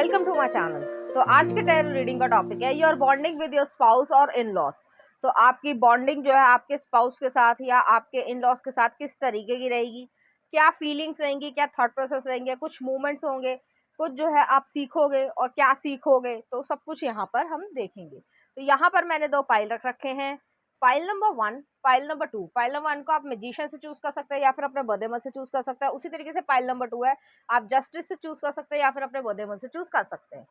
Welcome to my channel. तो आज के टैरो रीडिंग का टॉपिक है your bonding with your spouse और इन लॉस। तो आपकी बॉन्डिंग जो है आपके स्पाउस के साथ या आपके इन लॉस के साथ किस तरीके की रहेगी, क्या फीलिंग्स रहेंगी, क्या थॉट प्रोसेस रहेंगे, कुछ मूवमेंट्स होंगे, कुछ जो है आप सीखोगे और क्या सीखोगे, तो सब कुछ यहाँ पर हम देखेंगे। तो यहाँ पर मैंने दो पाइल रख रखे हैं, pile number 1, pile number 2। Pile number 1 को आप मैजिशियन से चूज कर सकते हैं या फिर अपने बर्थडे मंथ से चूज कर सकते हैं। उसी तरीके से पाइल नंबर 2 है, आप जस्टिस से चूज कर सकते हैं या फिर अपने बर्थडे मंथ से चूज कर सकते हैं।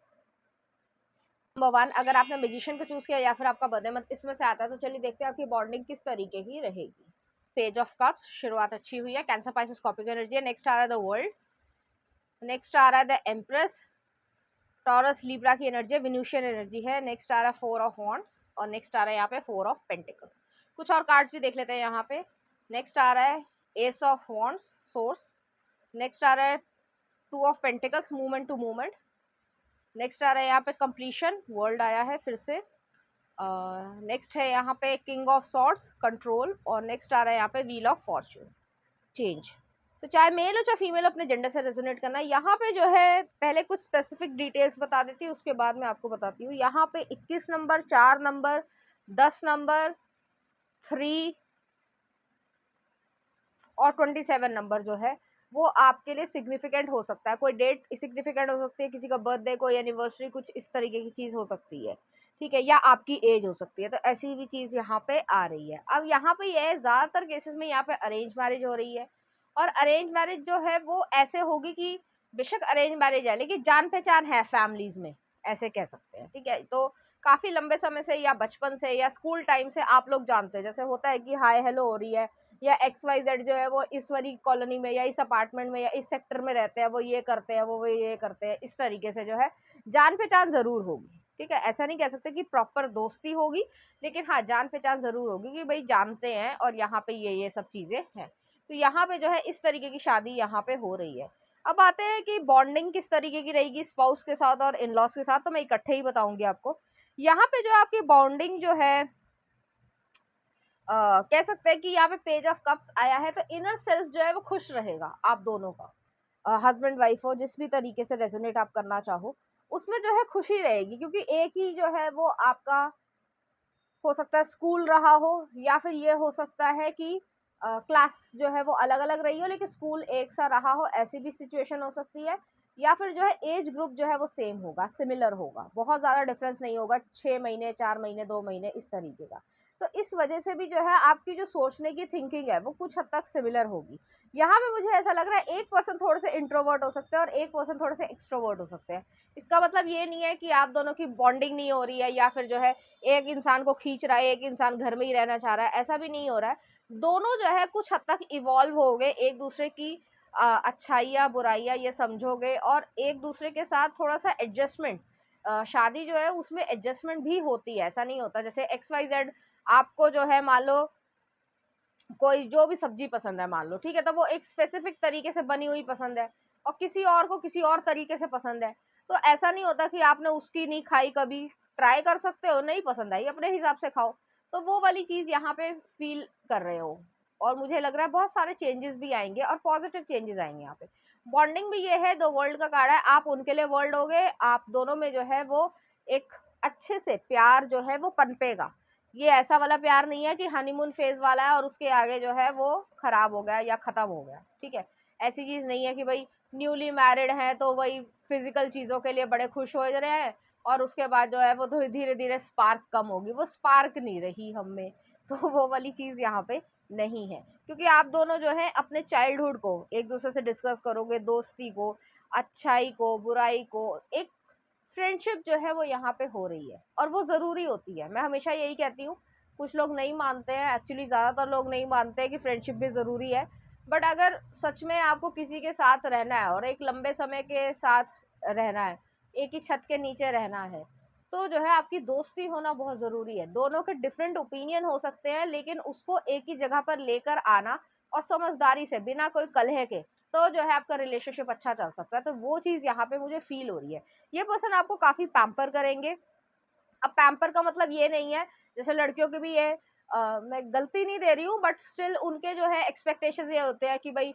नंबर 1 अगर आपने मैजिशियन को चूज किया या फिर आपका बर्थडे मंथ इसमें से आता है, तो चलिए देखते हैं आपकी बॉन्डिंग किस तरीके की रहेगी। पेज ऑफ कप्स, शुरुआत अच्छी हुई है। कैंसर पाइसेस स्कॉर्पियो एनर्जी है। नेक्स्ट आ रहा है द वर्ल्ड, नेक्स्ट आ रहा है द एम्प्रेस, टॉरस लिब्रा की एनर्जी है, वेन्यूशियन एनर्जी है। नेक्स्ट आ रहा है 4 ऑफ वॉन्ड्स और नेक्स्ट आ रहा है यहाँ पे 4 ऑफ पेंटिकल्स। कुछ और कार्ड्स भी देख लेते हैं यहाँ पे। नेक्स्ट आ रहा है ace of wands, source. Next आ रहा है 2 of pentacles, movement to movement. Next आ रहा है यहाँ पे कंप्लीशन, वर्ल्ड आया है फिर से। नेक्स्ट है यहाँ पे किंग ऑफ सॉर्ड्स, कंट्रोल। और नेक्स्ट आ रहा है यहाँ पे व्हील ऑफ फॉर्च्यून, चेंज। तो चाहे मेल हो चाहे फीमेल, अपने जेंडर से रेजोनेट करना है। यहाँ पे जो है पहले कुछ स्पेसिफिक डिटेल्स बता देती हूँ, उसके बाद मैं आपको बताती हूँ। यहाँ पे 21 नंबर, 4 नंबर, 10 नंबर, 3 और 27 नंबर जो है वो आपके लिए सिग्निफिकेंट हो सकता है। कोई डेट सिग्निफिकेंट हो सकती है, किसी का बर्थडे, कोई एनिवर्सरी, कुछ इस तरीके की चीज हो सकती है, ठीक है, या आपकी एज हो सकती है। तो ऐसी भी चीज यहाँ पे आ रही है। अब यहाँ पे ये ज्यादातर केसेस में यहाँ पे अरेंज मैरिज हो रही है, और अरेंज मैरिज जो है वो ऐसे होगी कि बेशक अरेंज मैरिज है लेकिन जान पहचान है फैमिलीज में, ऐसे कह सकते हैं, ठीक है। तो काफी लंबे समय से या बचपन से या स्कूल टाइम से आप लोग जानते हैं। जैसे होता है कि हाय हेलो हो रही है, या XYZ जो है वो इस वाली कॉलोनी में या इस अपार्टमेंट में या इस सेक्टर में रहते हैं, वो ये करते हैं, वो ये करते हैं, इस तरीके से जो है जान पहचान जरूर होगी, ठीक है। ऐसा नहीं कह सकते कि प्रॉपर दोस्ती होगी, लेकिन हाँ जान पहचान जरूर होगी कि भाई जानते हैं और यहाँ पे ये सब चीजें हैं। तो यहाँ पे जो है इस तरीके की शादी यहाँ पे हो रही है। अब आते हैं कि बॉन्डिंग किस तरीके की रहेगी स्पाउस के साथ और इन लॉस के साथ, तो मैं इकट्ठे ही बताऊंगी आपको। यहाँ पे जो आपकी बॉन्डिंग जो है कह सकते हैं कि यहाँ पे पेज ऑफ कप्स आया है, तो इनर सेल्फ जो है वो खुश रहेगा आप दोनों का। हस्बैंड वाइफ हो, जिस भी तरीके से रेजोनेट आप करना चाहो, उसमें जो है खुशी रहेगी, क्योंकि एक ही जो है वो आपका हो सकता है स्कूल रहा हो, या फिर ये हो सकता है कि क्लास जो है वो अलग अलग रही हो लेकिन स्कूल एक सा रहा हो, ऐसी भी सिचुएशन हो सकती है। या फिर जो है एज ग्रुप जो है वो सेम होगा, सिमिलर होगा, बहुत ज़्यादा डिफरेंस नहीं होगा, 6 महीने, 4 महीने, 2 महीने, इस तरीके का। तो इस वजह से भी जो है आपकी जो सोचने की थिंकिंग है वो कुछ हद तक सिमिलर होगी। यहाँ पे मुझे ऐसा लग रहा है एक पर्सन थोड़े से इंट्रोवर्ट हो सकते हैं और एक पर्सन थोड़े से एक्सट्रोवर्ट हो सकते हैं। इसका मतलब ये नहीं है कि आप दोनों की बॉन्डिंग नहीं हो रही है, या फिर जो है एक इंसान को खींच रहा है, एक इंसान घर में ही रहना चाह रहा है, ऐसा भी नहीं हो रहा है। दोनों जो है कुछ हद तक इवॉल्व हो गए, एक दूसरे की अच्छाइयाँ बुराइयाँ ये समझोगे, और एक दूसरे के साथ थोड़ा सा एडजस्टमेंट, शादी जो है उसमें एडजस्टमेंट भी होती है, ऐसा नहीं होता। जैसे XYZ आपको जो है मान लो कोई जो भी सब्जी पसंद है मान लो, ठीक है, तो वो एक स्पेसिफिक तरीके से बनी हुई पसंद है, और किसी और को किसी और तरीके से पसंद है। तो ऐसा नहीं होता कि आपने उसकी नहीं खाई, कभी ट्राई कर सकते हो, नहीं पसंद आई अपने हिसाब से खाओ। तो वो वाली चीज यहाँ पे फील कर रहे हो, और मुझे लग रहा है बहुत सारे चेंजेस भी आएंगे और पॉजिटिव चेंजेस आएंगे यहाँ पे। बॉन्डिंग भी ये है, 2 वर्ल्ड का कार्ड है, आप उनके लिए वर्ल्ड हो गए, आप दोनों में जो है वो एक अच्छे से प्यार जो है वो पनपेगा। ये ऐसा वाला प्यार नहीं है कि हनीमून फेज वाला है और उसके आगे जो है वो खराब हो गया या खत्म हो गया, ठीक है। ऐसी चीज नहीं है कि भाई न्यूली मैरिड है तो वही फिजिकल चीजों के लिए बड़े खुश हो रहे हैं और उसके बाद जो है वो धीरे धीरे स्पार्क कम होगी, वो स्पार्क नहीं रही हम में। तो वो वाली चीज यहाँ पे नहीं है, क्योंकि आप दोनों जो है अपने चाइल्डहुड को एक दूसरे से डिस्कस करोगे, दोस्ती को, अच्छाई को, बुराई को, एक फ्रेंडशिप जो है वो यहाँ पे हो रही है, और वो ज़रूरी होती है। मैं हमेशा यही कहती हूँ, कुछ लोग नहीं मानते हैं, एक्चुअली ज़्यादातर लोग नहीं मानते हैं कि फ्रेंडशिप भी ज़रूरी है। बट अगर सच में आपको किसी के साथ रहना है और एक लंबे समय के साथ रहना है, एक ही छत के नीचे रहना है, तो जो है आपकी दोस्ती होना बहुत ज़रूरी है। दोनों के डिफरेंट ओपिनियन हो सकते हैं, लेकिन उसको एक ही जगह पर लेकर आना और समझदारी से, बिना कोई कलह के, तो जो है आपका रिलेशनशिप अच्छा चल सकता है। तो वो चीज़ यहाँ पे मुझे फील हो रही है। ये पर्सन आपको काफी पैम्पर करेंगे। अब पैम्पर का मतलब ये नहीं है, जैसे लड़कियों के भी ये मैं गलती नहीं दे रही हूँ, बट स्टिल उनके जो है एक्सपेक्टेशंस ये होते हैं कि भाई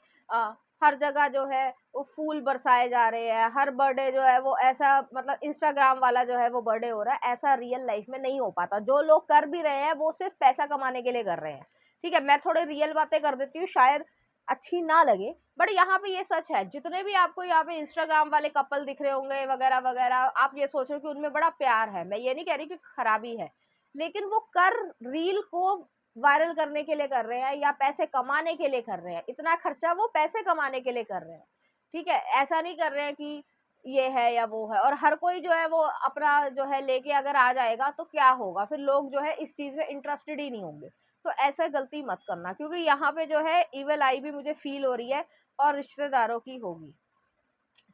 हर जगह जो है वो फूल बरसाए जा रहे हैं, हर बर्थडे जो है वो ऐसा मतलब इंस्टाग्राम वाला जो है वो बर्थडे हो रहा है, ऐसा रियल लाइफ में नहीं हो पाता। जो लोग कर भी रहे हैं वो सिर्फ पैसा कमाने के लिए कर रहे हैं। ठीक है, मैं थोड़ी रियल बातें कर देती हूँ, शायद अच्छी ना लगे, बट यहाँ पे ये सच है। जितने भी आपको यहाँ पे इंस्टाग्राम वाले कपल दिख रहे होंगे वगैरह वगैरह, आप ये सोच रहे हो कि उनमें बड़ा प्यार है, मैं ये नहीं कह रही कि खराबी है, लेकिन वो कर रील को वायरल करने के लिए कर रहे हैं या पैसे कमाने के लिए कर रहे हैं। इतना खर्चा वो पैसे कमाने के लिए कर रहे हैं। ठीक है, ऐसा नहीं कर रहे हैं कि ये है या वो है। और हर कोई जो है वो अपना जो है लेके अगर आ जाएगा तो क्या होगा, फिर लोग जो है इस चीज में इंटरेस्टेड ही नहीं होंगे। तो ऐसा गलती मत करना, क्योंकि यहाँ पे जो है इविल आई भी मुझे फील हो रही है, और रिश्तेदारों की होगी।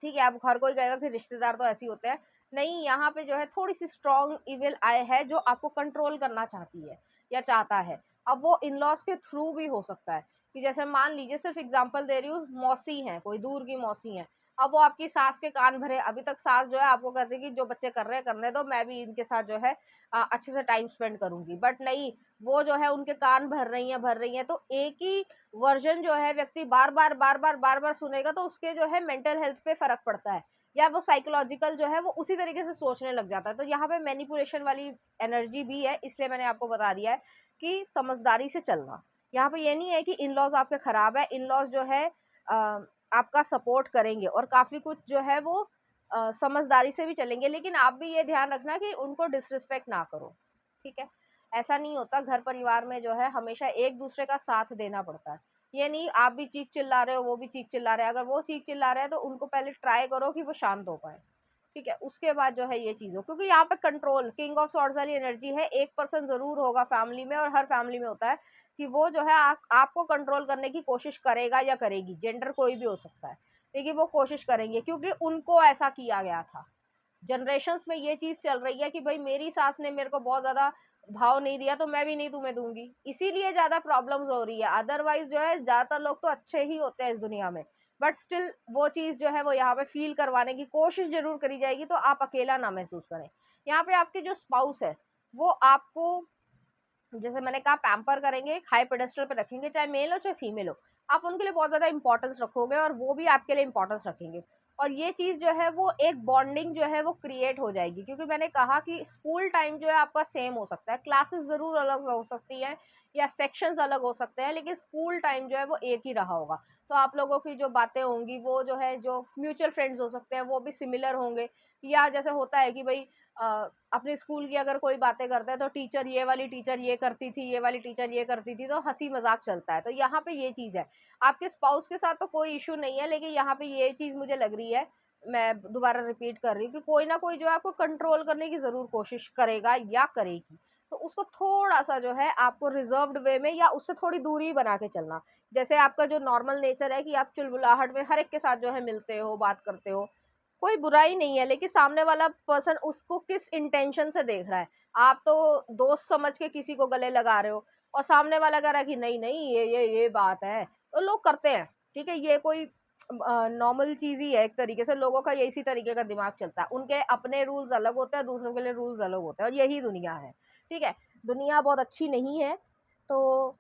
ठीक है, अब हर कोई कहेगा कि रिश्तेदार तो ऐसे ही होते हैं, नहीं, यहाँ पे जो है थोड़ी सी स्ट्रॉन्ग इविल आई है जो आपको कंट्रोल करना चाहती है या चाहता है। अब वो इन लॉज के थ्रू भी हो सकता है, कि जैसे मान लीजिए, सिर्फ एग्जांपल दे रही हूँ, मौसी है, कोई दूर की मौसी है, अब वो आपकी सास के कान भरे, अभी तक सास जो है आपको कहती है कि जो बच्चे कर रहे हैं करने दो, मैं भी इनके साथ जो है अच्छे से टाइम स्पेंड करूंगी, बट नहीं, वो जो है उनके कान भर रही हैं। तो एक ही वर्जन जो है व्यक्ति बार बार सुनेगा, तो उसके जो है मेंटल हेल्थ पे फर्क पड़ता है, या वो साइकोलॉजिकल जो है वो उसी तरीके से सोचने लग जाता है। तो यहाँ पे मैनिपुलेशन वाली एनर्जी भी है, इसलिए मैंने आपको बता दिया है कि समझदारी से चलना। यहाँ पे ये नहीं है कि इन लॉज आपके खराब है, इन लॉज जो है आपका सपोर्ट करेंगे और काफी कुछ जो है वो समझदारी से भी चलेंगे, लेकिन आप भी ये ध्यान रखना कि उनको डिसरिस्पेक्ट ना करो। ठीक है, ऐसा नहीं होता, घर परिवार में जो है हमेशा एक दूसरे का साथ देना पड़ता है। ये नहीं आप भी चीख चिल्ला रहे हो, वो भी चीख चिल्ला रहे हैं, अगर वो चीख चिल्ला रहे हैं तो उनको पहले ट्राई करो कि वो शांत हो पाए। ठीक है, उसके बाद जो है ये चीज हो, क्योंकि यहाँ पे कंट्रोल, किंग ऑफ सॉर्ड्स वाली एनर्जी है, एक पर्सन जरूर होगा फैमिली में, और हर फैमिली में होता है कि वो जो है आपको कंट्रोल करने की कोशिश करेगा या करेगी, जेंडर कोई भी हो सकता है, लेकिन वो कोशिश करेंगे, क्योंकि उनको ऐसा किया गया था। जनरेशन्स में ये चीज चल रही है कि भाई मेरी सास ने मेरे को बहुत ज्यादा भाव नहीं दिया, तो मैं भी नहीं तुम्हें दूंगी, इसीलिए ज्यादा प्रॉब्लम्स हो रही है। अदरवाइज जो है ज्यादातर लोग तो अच्छे ही होते हैं इस दुनिया में, बट स्टिल वो चीज जो है वो यहाँ पे फील करवाने की कोशिश जरूर करी जाएगी, तो आप अकेला ना महसूस करें। यहाँ पे आपके जो स्पाउस है वो आपको, जैसे मैंने कहा, पैम्पर करेंगे, एक हाई पेडेस्टल पे रखेंगे, चाहे मेल हो चाहे फीमेल हो, आप उनके लिए बहुत ज्यादा इंपॉर्टेंस रखोगे और वो भी आपके लिए इंपॉर्टेंस रखेंगे। और ये चीज जो है वो एक बॉन्डिंग जो है वो क्रिएट हो जाएगी, क्योंकि मैंने कहा कि स्कूल टाइम जो है आपका सेम हो सकता है, क्लासेस जरूर अलग हो सकती है या सेक्शंस अलग हो सकते हैं, लेकिन स्कूल टाइम जो है वो एक ही रहा होगा। तो आप लोगों की जो बातें होंगी वो जो है, जो म्यूचुअल फ्रेंड्स हो सकते हैं वो भी सिमिलर होंगे, या जैसे होता है कि भाई अपने स्कूल की अगर कोई बातें करता है तो टीचर, ये वाली टीचर ये करती थी, ये वाली टीचर ये करती थी, तो हंसी मजाक चलता है। तो यहाँ पे ये चीज है, आपके स्पाउस के साथ तो कोई इशू नहीं है, लेकिन यहाँ पे ये चीज मुझे लग रही है, मैं दोबारा रिपीट कर रही हूँ, कि कोई ना कोई जो है आपको कंट्रोल करने की जरूर कोशिश करेगा या करेगी। तो उसको थोड़ा सा जो है आपको रिजर्व्ड वे में या उससे थोड़ी दूरी बना के चलना। जैसे आपका जो नॉर्मल नेचर है कि आप चुलबुलाहट में हर एक के साथ जो है मिलते हो, बात करते हो, कोई बुराई नहीं है, लेकिन सामने वाला पर्सन उसको किस इंटेंशन से देख रहा है। आप तो दोस्त समझ के किसी को गले लगा रहे हो, और सामने वाला कह रहा है कि नहीं नहीं ये बात है, तो लोग करते हैं। ठीक है, ये कोई नॉर्मल चीज ही है, एक तरीके से लोगों का ये इसी तरीके का दिमाग चलता है, उनके अपने रूल्स अलग होते हैं, दूसरों के लिए रूल्स अलग होते हैं, और यही दुनिया है। ठीक है, दुनिया बहुत अच्छी नहीं है। तो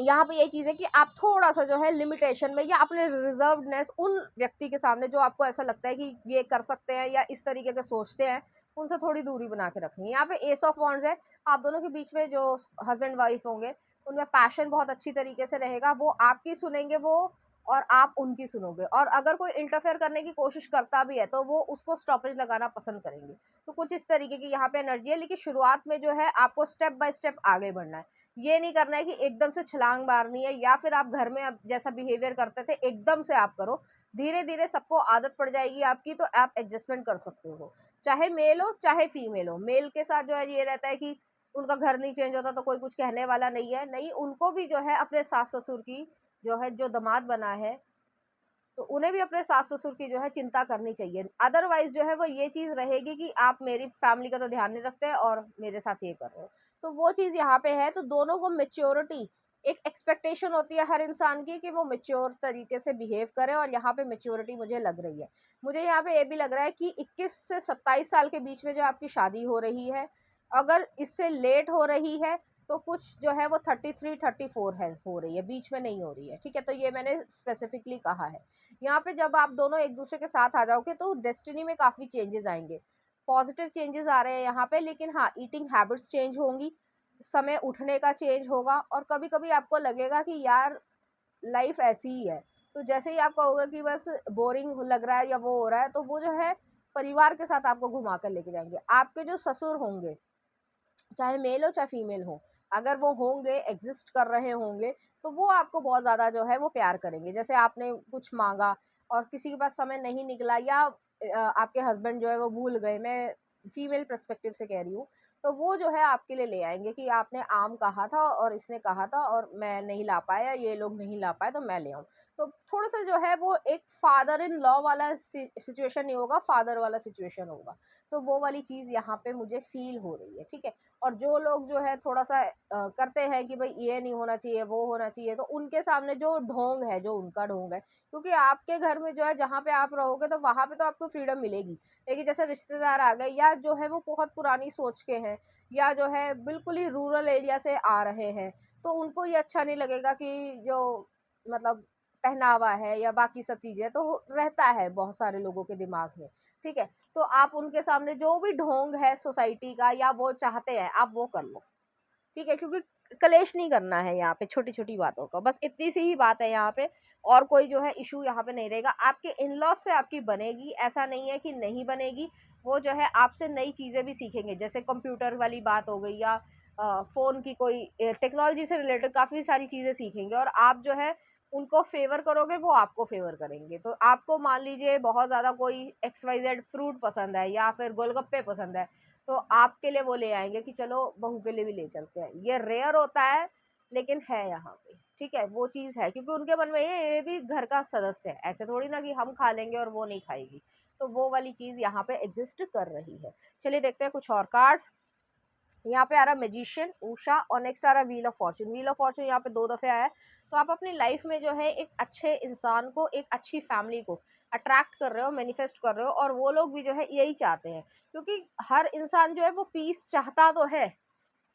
यहाँ पे यही चीज़ है कि आप थोड़ा सा जो है लिमिटेशन में, या अपने रिजर्वडनेस उन व्यक्ति के सामने जो आपको ऐसा लगता है कि ये कर सकते हैं या इस तरीके के सोचते हैं, उनसे थोड़ी दूरी बना के रखनी है। यहाँ पे एस ऑफ वॉन्ड्स है, आप दोनों के बीच में जो हस्बैंड वाइफ होंगे उनमें पैशन बहुत अच्छी तरीके से रहेगा, वो आपकी सुनेंगे, वो और आप उनकी सुनोगे, और अगर कोई इंटरफेयर करने की कोशिश करता भी है तो वो उसको स्टॉपेज लगाना पसंद करेंगे। तो कुछ इस तरीके की यहाँ पे एनर्जी है, लेकिन शुरुआत में जो है आपको स्टेप बाय स्टेप आगे बढ़ना है। ये नहीं करना है कि एकदम से छलांग मारनी है, या फिर आप घर में अब जैसा बिहेवियर करते थे एकदम से आप करो। धीरे धीरे सबको आदत पड़ जाएगी आपकी, तो आप एडजस्टमेंट कर सकते हो, चाहे मेल हो चाहे फीमेल हो। मेल के साथ जो है ये रहता है कि उनका घर नहीं चेंज होता तो कोई कुछ कहने वाला नहीं है, नहीं, उनको भी जो है अपने सास ससुर की जो है, जो दामाद बना है, तो उन्हें भी अपने सास ससुर की जो है चिंता करनी चाहिए। अदरवाइज जो है वो ये चीज रहेगी कि आप मेरी फैमिली का तो ध्यान नहीं रखते और मेरे साथ ये कर रहे हो, तो वो चीज यहाँ पे है। तो दोनों को मेच्योरिटी, एक एक्सपेक्टेशन होती है हर इंसान की कि वो मेच्योर तरीके से बिहेव करे, और यहाँ पे मेच्योरिटी मुझे लग रही है। मुझे यहाँ पे ये भी लग रहा है कि 21 से 27 साल के बीच में जो आपकी शादी हो रही है, अगर इससे लेट हो रही है तो कुछ जो है वो 33 34 है, हो रही है, बीच में नहीं हो रही है, ठीक है। तो ये मैंने स्पेसिफिकली कहा है। यहाँ पे जब आप दोनों एक दूसरे के साथ आ जाओगे तो डेस्टिनी में काफ़ी चेंजेस आएंगे, पॉजिटिव चेंजेस आ रहे हैं यहाँ पे। लेकिन हाँ, ईटिंग हैबिट्स चेंज होंगी, समय उठने का चेंज होगा, और कभी कभी आपको लगेगा कि यार लाइफ ऐसी ही है। तो जैसे ही आपको होगा कि बस बोरिंग लग रहा है या वो हो रहा है, तो वो जो है परिवार के साथ आपको घुमा कर लेके जाएंगे। आपके जो ससुर होंगे, चाहे मेल हो चाहे फीमेल हो, अगर वो होंगे, एग्जिस्ट कर रहे होंगे, तो वो आपको बहुत ज़्यादा जो है वो प्यार करेंगे। जैसे आपने कुछ मांगा और किसी के पास समय नहीं निकला, या आपके हस्बैंड जो है वो भूल गए, मैं फीमेल पर्सपेक्टिव से कह रही हूँ, तो वो जो है आपके लिए ले आएंगे कि आपने आम कहा था और इसने कहा था और मैं नहीं ला पाया, ये लोग नहीं ला पाए, तो मैं ले आऊँ। तो थोड़ा सा जो है वो एक फादर इन लॉ वाला सिचुएशन नहीं होगा, फादर वाला सिचुएशन होगा। तो वो वाली चीज़ यहाँ पे मुझे फील हो रही है, ठीक है। और जो लोग जो है थोड़ा सा करते हैं कि भाई ये नहीं होना चाहिए, वो होना चाहिए, तो उनके सामने जो ढोंग है, जो उनका ढोंग है, क्योंकि आपके घर में जो है जहाँ पे आप रहोगे तो वहाँ पे तो आपको फ्रीडम मिलेगी। लेकिन जैसे रिश्तेदार आ गए, या जो है वो बहुत पुरानी सोच के हैं, या जो है बिल्कुल ही रूरल एरिया से आ रहे हैं, तो उनको ये अच्छा नहीं लगेगा कि जो मतलब पहनावा है या बाकी सब चीज़ें, तो रहता है बहुत सारे लोगों के दिमाग में, ठीक है। तो आप उनके सामने जो भी ढोंग है सोसाइटी का, या वो चाहते हैं, आप वो कर लो, ठीक है। क्योंकि कलेश नहीं करना है यहाँ पे छोटी छोटी बातों का, बस इतनी सी ही बात है यहाँ पे। और कोई जो है इशू यहाँ पे नहीं रहेगा। आपके इन लॉज से आपकी बनेगी, ऐसा नहीं है कि नहीं बनेगी। वो जो है आपसे नई चीज़ें भी सीखेंगे, जैसे कंप्यूटर वाली बात हो गई, या फ़ोन की कोई टेक्नोलॉजी से रिलेटेड काफ़ी सारी चीज़ें सीखेंगे, और आप जो है उनको फेवर करोगे, वो आपको फेवर करेंगे। तो आपको मान लीजिए बहुत ज़्यादा कोई XYZ फ्रूट पसंद है, या फिर गोलगप्पे पसंद है, तो आपके लिए वो ले आएंगे कि चलो बहू के लिए भी ले चलते हैं। ये रेयर होता है, लेकिन है यहाँ पे, ठीक है। वो चीज़ है, क्योंकि उनके मन में ये भी घर का सदस्य है, ऐसे थोड़ी ना कि हम खा लेंगे और वो नहीं खाएगी। तो वो वाली चीज़ यहाँ पे एग्जिस्ट कर रही है। चलिए देखते हैं कुछ और कार्ड्स। यहाँ पे आ रहा मैजिशियन, उषा, और नेक्स्ट आ रहा wheel of Fortune. Wheel of Fortune यहाँ पे 2 दफ़े आया है। तो आप अपनी लाइफ में जो है एक अच्छे इंसान को, एक अच्छी फैमिली को अट्रैक्ट कर रहे हो, मैनिफेस्ट कर रहे हो, और वो लोग भी जो है यही चाहते हैं। क्योंकि हर इंसान जो है वो पीस चाहता तो है,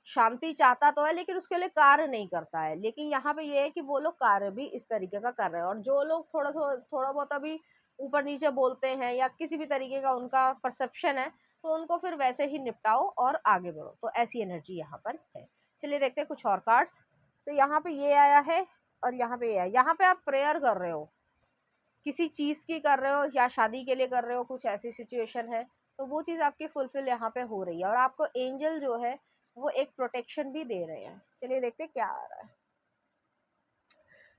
शांति चाहता तो है, लेकिन उसके लिए कार्य नहीं करता है। लेकिन यहाँ पे ये है कि वो लोग कार्य भी इस तरीके का कर रहे हैं, और जो लोग थोड़ा बहुत अभी ऊपर नीचे बोलते हैं, या किसी भी तरीके का उनका परसेप्शन है, तो उनको फिर वैसे ही निपटाओ और आगे बढ़ो। तो ऐसी एनर्जी यहाँ पर है। चलिए देखते हैं कुछ और कार्ड्स। तो यहाँ पे ये आया है, और यहाँ पे ये है। यहाँ पे आप प्रेयर कर रहे हो, किसी चीज़ की कर रहे हो, या शादी के लिए कर रहे हो, कुछ ऐसी सिचुएशन है, तो वो चीज़ आपकी फुलफिल यहाँ पे हो रही है, और आपको एंजल जो है वो एक प्रोटेक्शन भी दे रहे हैं। चलिए देखते हैं क्या आ रहा है।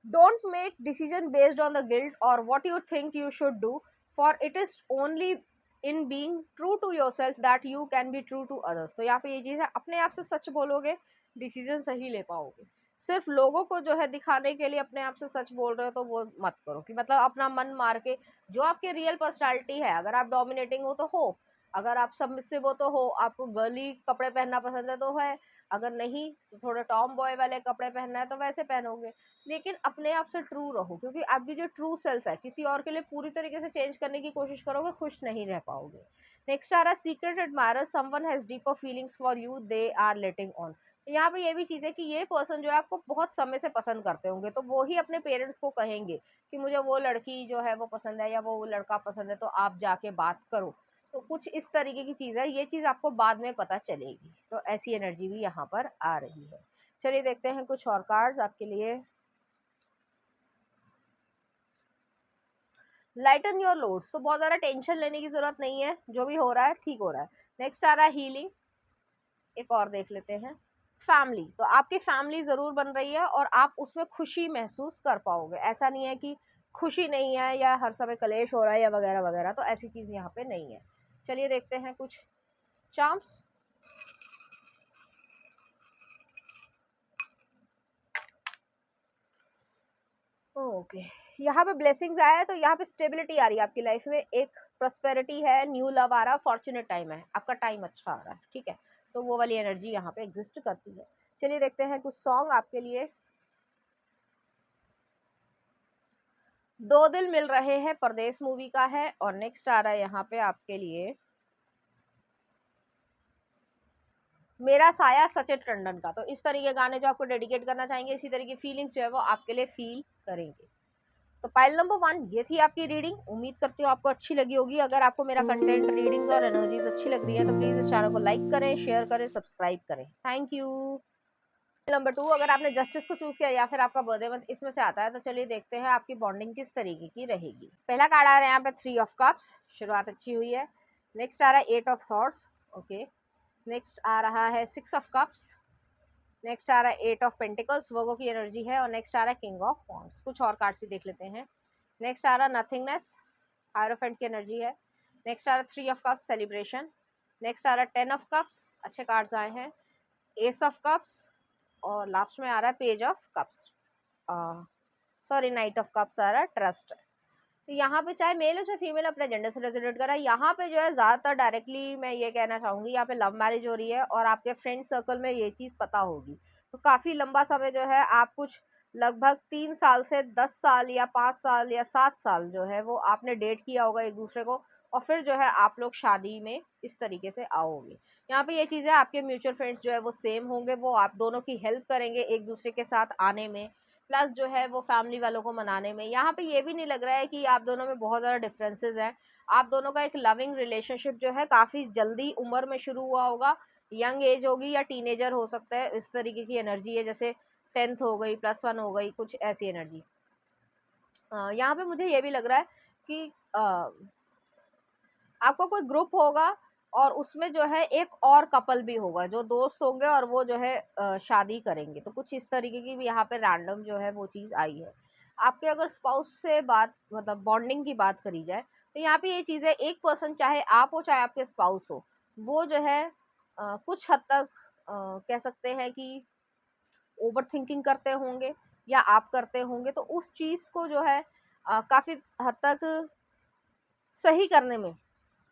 Don't make decision based on the guilt और what you think you should do, for it is only in being true to yourself that you can be true to others. तो यहाँ पे ये चीज़ है, अपने आप से सच बोलोगे, डिसीजन सही ले पाओगे। सिर्फ लोगों को जो है दिखाने के लिए अपने आप से सच बोल रहे हो, तो वो मत करो, कि मतलब अपना मन मार के। जो आपकी रियल पर्सनालिटी है, अगर आप डोमिनेटिंग हो तो हो, अगर आप सबमिसिव हो तो हो, आपको गर्ली कपड़े पहनना पसंद है तो है, अगर नहीं तो थोड़ा टॉम बॉय वाले कपड़े पहनना है तो वैसे पहनोगे। लेकिन अपने आप से ट्रू रहो, क्योंकि आपकी जो ट्रू सेल्फ है, किसी और के लिए पूरी तरीके से चेंज करने की कोशिश करोगे, खुश नहीं रह पाओगे। नेक्स्ट आ रहा है secret admirer, someone has deeper feelings for you, they are letting on. यहाँ पे ये भी चीज़ है कि ये पर्सन जो है आपको बहुत समय से पसंद करते होंगे, तो वो ही अपने पेरेंट्स को कहेंगे कि मुझे वो लड़की जो है वो पसंद है, या वो लड़का पसंद है, तो आप जाके बात करो। तो कुछ इस तरीके की चीज़ है, ये चीज़ आपको बाद में पता चलेगी। तो ऐसी एनर्जी भी यहाँ पर आ रही है। चलिए देखते हैं कुछ और कार्ड्स आपके लिए। लाइटन योर लोड्स, तो बहुत ज़्यादा टेंशन लेने की ज़रूरत नहीं है, जो भी हो रहा है ठीक हो रहा है। नेक्स्ट आ रहा है हीलिंग। एक और देख लेते हैं। फैमिली, तो आपकी फैमिली ज़रूर बन रही है, और आप उसमें खुशी महसूस कर पाओगे। ऐसा नहीं है कि खुशी नहीं है, या हर समय कलेश हो रहा है, या वगैरह वगैरह, तो ऐसी चीज़ यहाँ पे नहीं है। चलिए देखते हैं कुछ चार्म्स। ओके, यहाँ पे ब्लेसिंग्स आया है, तो यहाँ पे स्टेबिलिटी आ रही है आपकी लाइफ में, एक प्रॉस्पेरिटी है, न्यू लव आ रहा है, फॉर्चुनेट टाइम है, आपका टाइम अच्छा आ रहा है, ठीक है। तो वो वाली एनर्जी यहाँ पे एग्जिस्ट करती है। चलिए देखते हैं कुछ सॉन्ग आपके लिए। दो दिल मिल रहे हैं, परदेस मूवी का है। और नेक्स्ट आ रहा है यहाँ पे आपके लिए मेरा साया सचेत टंडन का। तो इस तरह के गाने जो आपको डेडिकेट करना चाहेंगे, इसी तरह की फीलिंग्स जो है वो आपके लिए फील करेंगे। तो पाइल नंबर 1 ये थी आपकी रीडिंग। उम्मीद करती हूँ आपको अच्छी लगी होगी। अगर आपको मेरा कंटेंट, रीडिंग्स और एनर्जीज अच्छी लग रही है तो प्लीज इस चैनल को लाइक करें, शेयर करें, सब्सक्राइब करें। Thank you. नंबर 2 अगर आपने जस्टिस को चूज किया या फिर आपका बर्थडे मंथ इसमें से आता है तो चलिए देखते हैं आपकी बॉन्डिंग किस तरीके की रहेगी। पहला कार्ड आ रहा है यहाँ पे 3 ऑफ कप्स, शुरुआत अच्छी हुई है। नेक्स्ट आ रहा है 8 ऑफ सॉर्ड्स, ओके। नेक्स्ट आ रहा है 6 ऑफ कप्स। नेक्स्ट आ रहा है 8 ऑफ पेंटिकल्स, वर्गो की एनर्जी है। और नेक्स्ट आ रहा है किंग ऑफ वॉन्ड्स। कुछ और कार्ड्स भी देख लेते हैं। नेक्स्ट आ रहा है नथिंगनेस, हायरोफेंट की एनर्जी है। नेक्स्ट आ रहा है 3 ऑफ कप्स, सेलिब्रेशन। नेक्स्ट आ रहा है 10 ऑफ कप्स, अच्छे कार्ड्स आए हैं। एस ऑफ कप्स और लास्ट में आ रहा है page of cups, sorry knight of cups आ रहा है, ट्रस्ट। तो यहाँ पे चाहे मेल हो चाहे फीमेल अपने जेंडर से रेजोनेट करा। यहाँ पे जो है ज़्यादातर डायरेक्टली मैं ये कहना चाहूँगी यहाँ पे लव मैरिज हो रही है और आपके फ्रेंड सर्कल में ये चीज़ पता होगी। तो काफ़ी लंबा समय जो है आप कुछ लगभग 3 साल से 10 साल या 5 साल या 7 साल जो है वो आपने डेट किया होगा एक दूसरे को, और फिर जो है आप लोग शादी में इस तरीके से आओगे। यहाँ पे ये चीज़ है, आपके म्यूचुअल फ्रेंड्स जो है वो सेम होंगे, वो आप दोनों की हेल्प करेंगे एक दूसरे के साथ आने में, प्लस जो है वो फैमिली वालों को मनाने में। यहाँ पे ये भी नहीं लग रहा है कि आप दोनों में बहुत ज़्यादा डिफरेंसेस हैं। आप दोनों का एक लविंग रिलेशनशिप जो है काफ़ी जल्दी उम्र में शुरू हुआ होगा, यंग एज होगी या टीनेजर हो सकता है, इस तरीके की एनर्जी है। जैसे 10th हो गई, +1 हो गई, कुछ ऐसी एनर्जी। यहाँ पे मुझे ये भी लग रहा है कि आपका कोई ग्रुप होगा और उसमें जो है एक और कपल भी होगा जो दोस्त होंगे और वो जो है शादी करेंगे। तो कुछ इस तरीके की भी यहाँ पे रैंडम जो है वो चीज़ आई है। आपके अगर स्पाउस से बात, मतलब बॉन्डिंग की बात करी जाए तो यहाँ पे ये चीज़ है, एक पर्सन चाहे आप हो चाहे आपके स्पाउस हो, वो जो है कुछ हद तक कह सकते हैं कि ओवर थिंकिंग करते होंगे या आप करते होंगे। तो उस चीज़ को जो है काफ़ी हद तक सही करने में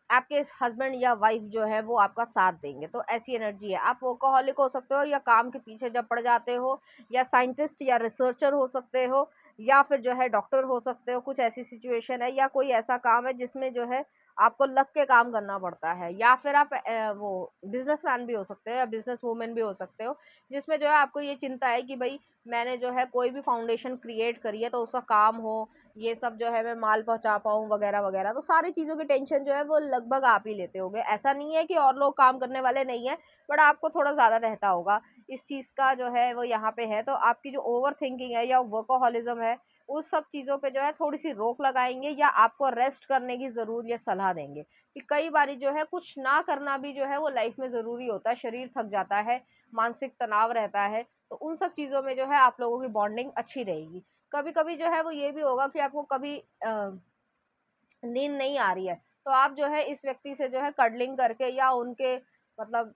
आपके हस्बैंड या वाइफ जो है वो आपका साथ देंगे। तो ऐसी एनर्जी है। आप वर्कोहॉलिक हो सकते हो या काम के पीछे जब पड़ जाते हो, या साइंटिस्ट या रिसर्चर हो सकते हो, या फिर जो है डॉक्टर हो सकते हो। कुछ ऐसी सिचुएशन है या कोई ऐसा काम है जिसमें जो है आपको लग के काम करना पड़ता है, या फिर आप वो बिजनेसमैन भी हो सकते हो या बिजनेस वूमेन भी हो सकते हो, जिसमें जो है आपको ये चिंता है कि भाई मैंने जो है कोई भी फाउंडेशन क्रिएट करी है तो उसका काम हो, ये सब जो है मैं माल पहुंचा पाऊँ वगैरह वगैरह। तो सारी चीज़ों की टेंशन जो है वो लगभग आप ही लेते होगे। ऐसा नहीं है कि और लोग काम करने वाले नहीं है, बट आपको थोड़ा ज़्यादा रहता होगा इस चीज़ का जो है वो यहाँ पे है। तो आपकी जो ओवर थिंकिंग है या वर्कोहॉलिज्म है, उस सब चीज़ों पे जो है थोड़ी सी रोक लगाएंगे या आपको रेस्ट करने की ज़रूर या सलाह देंगे कि कई बारी जो है कुछ ना करना भी जो है वो लाइफ में ज़रूरी होता है। शरीर थक जाता है, मानसिक तनाव रहता है, तो उन सब चीज़ों में जो है आप लोगों की बॉन्डिंग अच्छी रहेगी। कभी कभी जो है वो ये भी होगा कि आपको कभी नींद नहीं आ रही है तो आप जो है इस व्यक्ति से जो है कडलिंग करके या उनके मतलब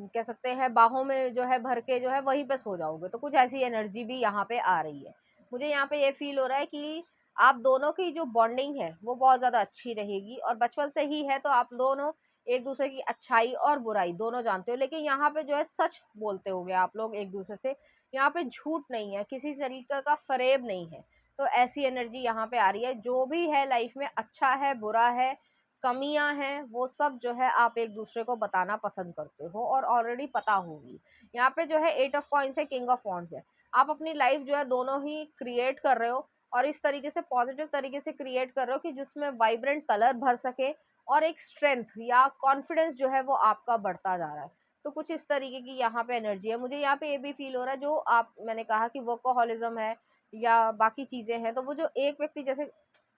कह सकते हैं बाहों में जो है भर के जो है वहीं पे सो जाओगे। तो कुछ ऐसी एनर्जी भी यहाँ पे आ रही है। मुझे यहाँ पे ये फील हो रहा है कि आप दोनों की जो बॉन्डिंग है वो बहुत ज़्यादा अच्छी रहेगी और बचपन से ही है। तो आप दोनों एक दूसरे की अच्छाई और बुराई दोनों जानते हो, लेकिन यहाँ पे जो है सच बोलते होगे आप लोग एक दूसरे से। यहाँ पे झूठ नहीं है, किसी तरीके का फरेब नहीं है। तो ऐसी एनर्जी यहाँ पे आ रही है। जो भी है लाइफ में, अच्छा है बुरा है, कमियां हैं, वो सब जो है आप एक दूसरे को बताना पसंद करते हो और ऑलरेडी पता होगी। यहाँ पे जो है 8 ऑफ कॉइन्स है, किंग ऑफ वॉन्ड्स है। आप अपनी लाइफ जो है दोनों ही क्रिएट कर रहे हो और इस तरीके से पॉजिटिव तरीके से क्रिएट कर रहे हो कि जिसमें वाइब्रेंट कलर भर सके और एक स्ट्रेंथ या कॉन्फिडेंस जो है वो आपका बढ़ता जा रहा है। तो कुछ इस तरीके की यहाँ पे एनर्जी है। मुझे यहाँ पे ये भी फील हो रहा है, जो आप मैंने कहा कि वर्कोहॉलिज्म है या बाकी चीज़ें हैं, तो वो जो एक व्यक्ति जैसे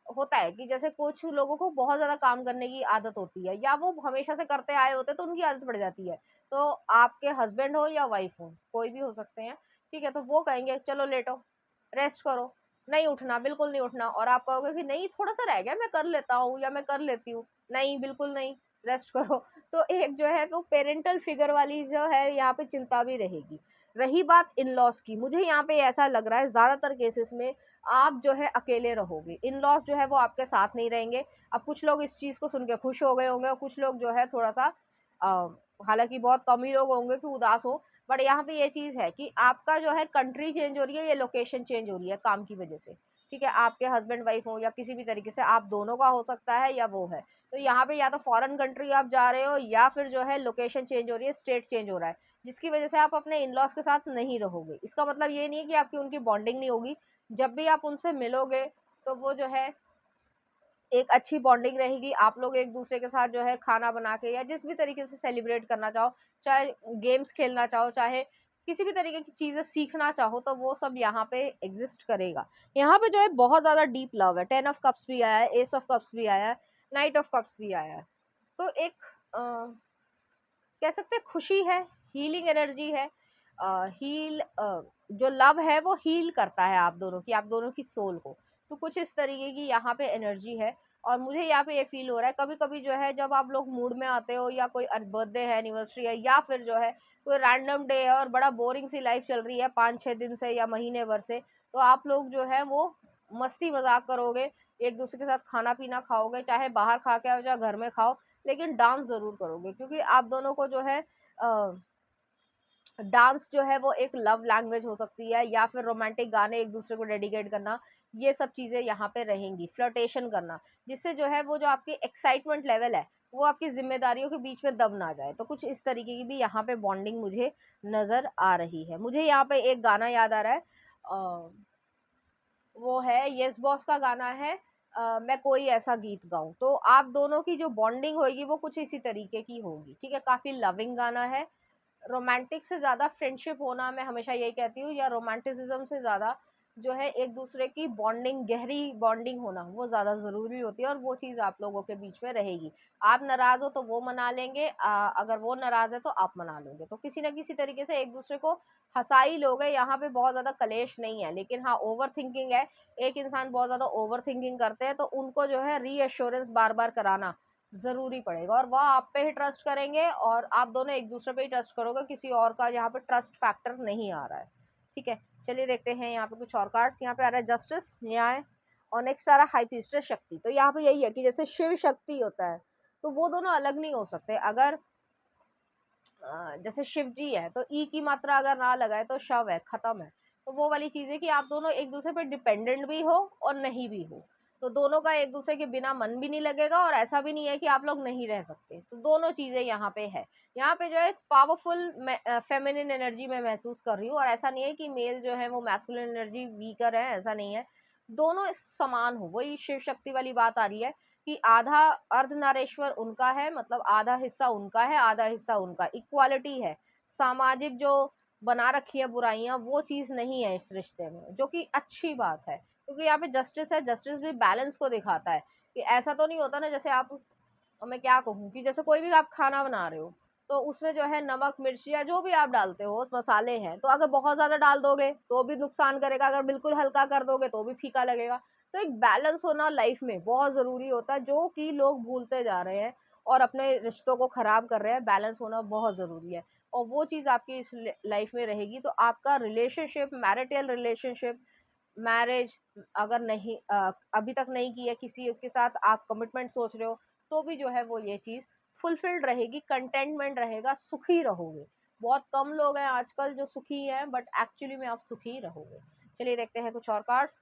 होता है कि जैसे कुछ लोगों को बहुत ज़्यादा काम करने की आदत होती है या वो हमेशा से करते आए होते हैं तो उनकी आदत पड़ जाती है। तो आपके हस्बैंड हो या वाइफ हो, कोई भी हो सकते हैं, ठीक है, तो वो कहेंगे चलो लेटो, रेस्ट करो, नहीं उठना, बिल्कुल नहीं उठना। और आप कहोगे कि नहीं थोड़ा सा रह गया, मैं कर लेता हूँ या मैं कर लेती हूँ, नहीं बिल्कुल नहीं, रेस्ट करो। तो एक जो है वो पेरेंटल फिगर वाली जो है यहाँ पे चिंता भी रहेगी। रही बात इन लॉस की, मुझे यहाँ पे ऐसा लग रहा है ज़्यादातर केसेस में आप जो है अकेले रहोगे, इन लॉस जो है वो आपके साथ नहीं रहेंगे। अब कुछ लोग इस चीज़ को सुन के खुश हो गए होंगे और कुछ लोग जो है थोड़ा सा हालांकि बहुत कम ही लोग होंगे कि उदास हो, बट यहाँ पे ये चीज़ है कि आपका जो है कंट्री चेंज हो रही है, ये लोकेशन चेंज हो रही है काम की वजह से, ठीक है। आपके हस्बैंड वाइफ हो या किसी भी तरीके से आप दोनों का हो सकता है या वो है, तो यहाँ पे या तो फॉरेन कंट्री आप जा रहे हो या फिर जो है लोकेशन चेंज हो रही है, स्टेट चेंज हो रहा है, जिसकी वजह से आप अपने इन लॉज के साथ नहीं रहोगे। इसका मतलब ये नहीं है कि आपकी उनकी बॉन्डिंग नहीं होगी, जब भी आप उनसे मिलोगे तो वो जो है एक अच्छी बॉन्डिंग रहेगी। आप लोग एक दूसरे के साथ जो है खाना बना के या जिस भी तरीके से सेलिब्रेट करना चाहो, चाहे गेम्स खेलना चाहो, चाहे किसी भी तरीके की चीज़ें सीखना चाहो, तो वो सब यहाँ पे एग्जिस्ट करेगा। यहाँ पे जो है बहुत ज़्यादा डीप लव है। 10 ऑफ कप्स भी आया है, एस ऑफ कप्स भी आया है, नाइट ऑफ कप्स भी आया है। तो एक कह सकते हैं खुशी है, हीलिंग एनर्जी है। हील जो लव है वो हील करता है आप दोनों की, आप दोनों की सोल को। तो कुछ इस तरीके की यहाँ पे एनर्जी है। और मुझे यहाँ पे ये फील हो रहा है, कभी कभी जो है जब आप लोग मूड में आते हो या कोई बर्थडे है, एनिवर्सरी है, या फिर जो है कोई रैंडम डे है और बड़ा बोरिंग सी लाइफ चल रही है 5-6 दिन से या महीने भर से, तो आप लोग जो है वो मस्ती मजाक करोगे, एक दूसरे के साथ खाना पीना खाओगे, चाहे बाहर खा के आओ चाहे घर में खाओ, लेकिन डांस जरूर करोगे, क्योंकि आप दोनों को जो है डांस जो है वो एक लव लैंग्वेज हो सकती है, या फिर रोमांटिक गाने एक दूसरे को डेडिकेट करना, ये सब चीज़ें यहाँ पे रहेंगी। फ्लर्टेशन करना, जिससे जो है वो जो आपकी एक्साइटमेंट लेवल है वो आपकी जिम्मेदारियों के बीच में दब ना जाए। तो कुछ इस तरीके की भी यहाँ पे बॉन्डिंग मुझे नज़र आ रही है। मुझे यहाँ पे एक गाना याद आ रहा है, वो है यस बॉस का गाना है, मैं कोई ऐसा गीत गाऊं। तो आप दोनों की जो बॉन्डिंग होगी वो कुछ इसी तरीके की होगी, ठीक है। काफ़ी लविंग गाना है। रोमांटिक से ज़्यादा फ्रेंडशिप होना, मैं हमेशा यही कहती हूँ, या रोमांटिसिज्म से ज़्यादा जो है एक दूसरे की बॉन्डिंग, गहरी बॉन्डिंग होना वो ज़्यादा ज़रूरी होती है, और वो चीज़ आप लोगों के बीच में रहेगी। आप नाराज़ हो तो वो मना लेंगे, अगर वो नाराज़ है तो आप मना लोगे, तो किसी ना किसी तरीके से एक दूसरे को हंसा ही लोगे। यहाँ पे बहुत ज़्यादा कलेश नहीं है, लेकिन हाँ ओवर थिंकिंग है। एक इंसान बहुत ज़्यादा ओवर थिंकिंग करते हैं तो उनको जो है रीअश्योरेंस बार बार कराना ज़रूरी पड़ेगा, और वह आप पे ही ट्रस्ट करेंगे और आप दोनों एक दूसरे पे ही ट्रस्ट करोगे, किसी और का यहाँ पे ट्रस्ट फैक्टर नहीं आ रहा है, ठीक है। चलिए देखते हैं यहाँ पे कुछ और कार्ड्स। यहाँ पे आ रहा है जस्टिस, न्याय, और नेक्स्ट आ रहा है हाई प्रीस्टेस, शक्ति। तो यहाँ पे यही है कि जैसे शिव शक्ति होता है तो वो दोनों अलग नहीं हो सकते। अगर जैसे शिव जी है तो ई की मात्रा अगर ना लगाए तो शव है, खत्म है। तो वो वाली चीज़ है कि आप दोनों एक दूसरे पे डिपेंडेंट भी हो और नहीं भी हो, तो दोनों का एक दूसरे के बिना मन भी नहीं लगेगा, और ऐसा भी नहीं है कि आप लोग नहीं रह सकते। तो दोनों चीज़ें यहाँ पे है। यहाँ पे जो है पावरफुल फेमिनिन एनर्जी मैं महसूस कर रही हूँ, और ऐसा नहीं है कि मेल जो है वो मैस्कुलिन एनर्जी वीकर है, ऐसा नहीं है। दोनों समान हो, वही शिव शक्ति वाली बात आ रही है कि आधा अर्धनारेश्वर उनका है, मतलब आधा हिस्सा उनका है आधा हिस्सा उनका, इक्वालिटी है। सामाजिक जो बना रखी है बुराइयां, वो चीज़ नहीं है इस रिश्ते में, जो कि अच्छी बात है, क्योंकि यहाँ पे जस्टिस है। जस्टिस भी बैलेंस को दिखाता है कि ऐसा तो नहीं होता ना, जैसे आप, मैं क्या कहूँ कि जैसे कोई भी आप खाना बना रहे हो तो उसमें जो है नमक मिर्च या जो भी आप डालते हो, उस मसाले हैं, तो अगर बहुत ज़्यादा डाल दोगे तो भी नुकसान करेगा, अगर बिल्कुल हल्का कर दोगे तो भी फीका लगेगा। तो एक बैलेंस होना लाइफ में बहुत ज़रूरी होता है, जो कि लोग भूलते जा रहे हैं और अपने रिश्तों को ख़राब कर रहे हैं। बैलेंस होना बहुत ज़रूरी है, और वो चीज़ आपकी इस लाइफ में रहेगी। तो आपका रिलेशनशिप, मैरिटल रिलेशनशिप, मैरिज अगर नहीं अभी तक नहीं की है, किसी के साथ आप कमिटमेंट सोच रहे हो, तो भी जो है वो ये चीज़ फुलफिल्ड रहेगी, कंटेंटमेंट रहेगा, सुखी रहोगे। बहुत कम लोग हैं आजकल जो सुखी हैं, बट एक्चुअली में आप सुखी रहोगे। चलिए देखते हैं कुछ और कार्ड्स।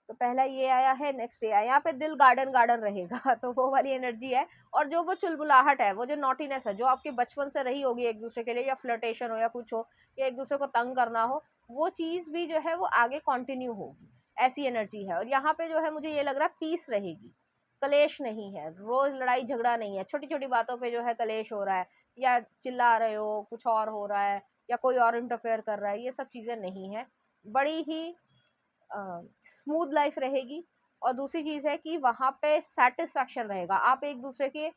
तो पहला ये आया है, नेक्स्ट ये आया, यहाँ पे दिल गार्डन गार्डन रहेगा तो वो वाली एनर्जी है। और जो वो चुलबुलाहट है, वो जो नॉटीनेस है जो आपके बचपन से रही होगी एक दूसरे के लिए, या फ्लर्टेशन हो या कुछ हो, या एक दूसरे को तंग करना हो, वो चीज़ भी जो है वो आगे कंटिन्यू होगी, ऐसी एनर्जी है। और यहाँ पे जो है मुझे ये लग रहा है पीस रहेगी, कलेश नहीं है, रोज लड़ाई झगड़ा नहीं है, छोटी छोटी बातों पे जो है कलेश हो रहा है, या चिल्ला रहे हो, कुछ और हो रहा है, या कोई और इंटरफेयर कर रहा है, ये सब चीज़ें नहीं है। बड़ी ही स्मूथ लाइफ रहेगी। और दूसरी चीज़ है कि वहाँ पे सेटिस्फैक्शन रहेगा, आप एक दूसरे के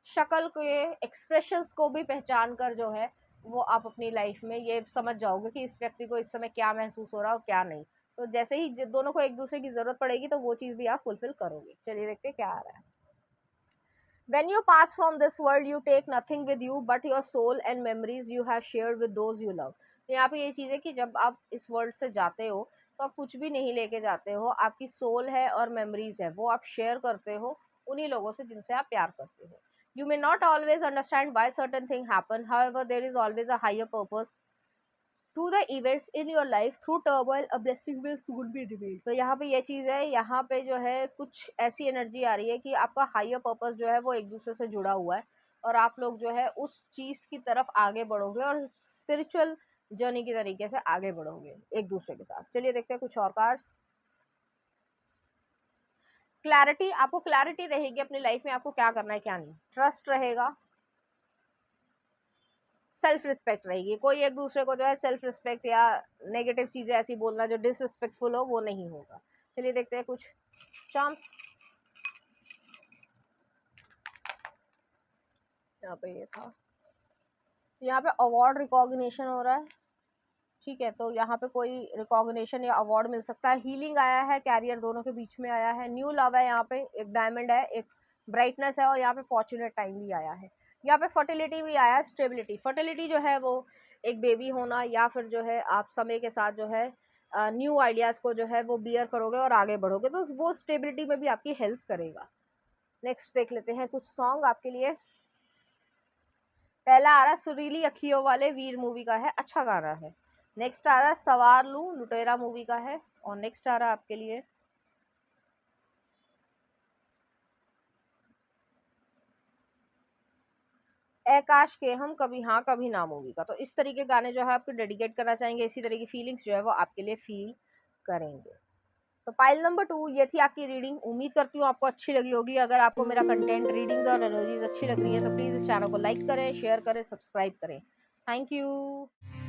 शक्ल के एक्सप्रेशंस को भी पहचान कर जो है वो आप अपनी लाइफ में ये समझ जाओगे कि इस व्यक्ति को इस समय क्या महसूस हो रहा है और क्या नहीं। तो जैसे ही दोनों को एक दूसरे की ज़रूरत पड़ेगी तो वो चीज़ भी आप फुलफिल करोगे। चलिए देखते हैं क्या आ रहा है। When you pass from this world, you take nothing with you but your soul and memories you have shared with those you love. तो यहाँ पे ये चीज़ है कि जब आप इस वर्ल्ड से जाते हो तो आप कुछ भी नहीं लेके जाते हो, आपकी सोल है और मेमोरीज है, वो आप शेयर करते हो उन्हीं लोगों से जिनसे आप प्यार करते हो। You may not always understand why certain things happen, however there is always a higher purpose to the events in your life through turmoil a blessing will soon be revealed। तो यहाँ पे ये चीज़ है, यहाँ पे जो है कुछ ऐसी एनर्जी आ रही है कि आपका हायर पर्पस जो है वो एक दूसरे से जुड़ा हुआ है और आप लोग जो है उस चीज़ की तरफ आगे बढ़ोगे और स्पिरिचुअल जर्नी की तरीके से आगे बढ़ोगे एक दूसरे के साथ। चलिए देखते हैं कुछ और कार्ड्स। क्लैरिटी, आपको क्लैरिटी रहेगी अपनी लाइफ में, आपको क्या करना है क्या नहीं। ट्रस्ट रहेगा, सेल्फ रिस्पेक्ट रहेगी। कोई एक दूसरे को जो है सेल्फ रिस्पेक्ट या नेगेटिव चीजें ऐसी बोलना जो डिसरिस्पेक्टफुल हो वो नहीं होगा। चलिए देखते हैं कुछ चार्म्स। यहाँ पे ये था, यहाँ पे अवार्ड रिकॉग्निशन हो रहा है, ठीक है। तो यहाँ पे कोई रिकॉग्निशन या अवार्ड मिल सकता है। हीलिंग आया है, कैरियर दोनों के बीच में आया है, न्यू लव है, यहाँ पे एक डायमंड है, एक ब्राइटनेस है और यहाँ पे फॉर्चुनेट टाइम भी आया है। यहाँ पे फर्टिलिटी भी आया है, स्टेबिलिटी। फर्टिलिटी जो है वो एक बेबी होना या फिर जो है आप समय के साथ जो है न्यू आइडियाज़ को जो है वो बियर करोगे और आगे बढ़ोगे, तो वो स्टेबिलिटी में भी आपकी हेल्प करेगा। नेक्स्ट देख लेते हैं कुछ सॉन्ग आपके लिए। पहला आ रहा है सुरीली अखियों वाले, वीर मूवी का है, अच्छा गाना है। नेक्स्ट आ रहा है सवार लूं, लुटेरा मूवी का है। और नेक्स्ट आ रहा है आपके लिए आकाश के हम कभी हाँ कभी ना मूवी का। तो इस तरीके गाने जो है आपको डेडिकेट करना चाहेंगे, इसी तरह की फीलिंग्स जो है वो आपके लिए फील करेंगे। तो पाइल नंबर 2 ये थी आपकी रीडिंग। उम्मीद करती हूँ आपको अच्छी लगी होगी। अगर आपको मेरा कंटेंट, रीडिंग्स और एनर्जीज अच्छी लग रही है तो प्लीज़ इस चैनल को लाइक करें, शेयर करें, सब्सक्राइब करें। Thank you.